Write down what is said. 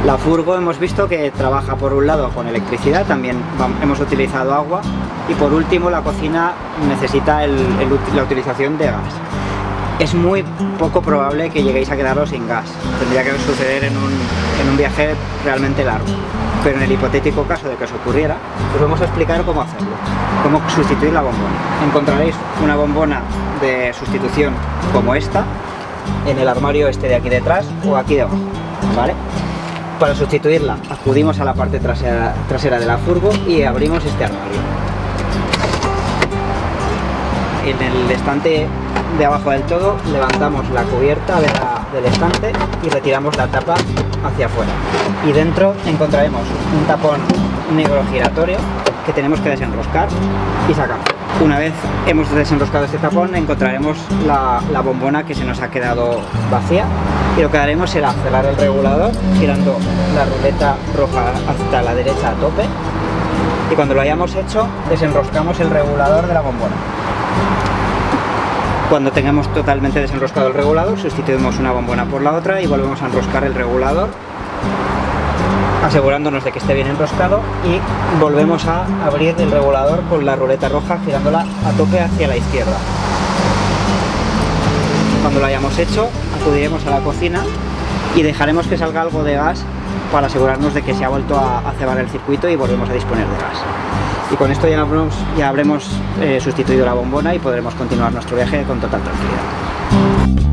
La furgo hemos visto que trabaja por un lado con electricidad, también hemos utilizado agua, y por último la cocina necesita la utilización de gas. Es muy poco probable que lleguéis a quedaros sin gas, tendría que suceder en un viaje realmente largo, pero en el hipotético caso de que os ocurriera, os vamos a explicar cómo hacerlo, cómo sustituir la bombona. Encontraréis una bombona de sustitución como esta en el armario este de aquí detrás o aquí debajo, ¿vale? Para sustituirla acudimos a la parte trasera de la furgo y abrimos este armario. En el estante de abajo del todo levantamos la cubierta del estante y retiramos la tapa hacia afuera. Y dentro encontraremos un tapón negro giratorio que tenemos que desenroscar y sacar. Una vez hemos desenroscado este tapón encontraremos la bombona que se nos ha quedado vacía, y lo que haremos será cerrar el regulador girando la ruleta roja hasta la derecha a tope, y cuando lo hayamos hecho desenroscamos el regulador de la bombona. Cuando tengamos totalmente desenroscado el regulador, sustituimos una bombona por la otra y volvemos a enroscar el regulador, asegurándonos de que esté bien enroscado, y volvemos a abrir el regulador con la ruleta roja girándola a tope hacia la izquierda. Cuando lo hayamos hecho, acudiremos a la cocina y dejaremos que salga algo de gas para asegurarnos de que se ha vuelto a cebar el circuito y volvemos a disponer de gas. Y con esto ya habremos sustituido la bombona y podremos continuar nuestro viaje con total tranquilidad.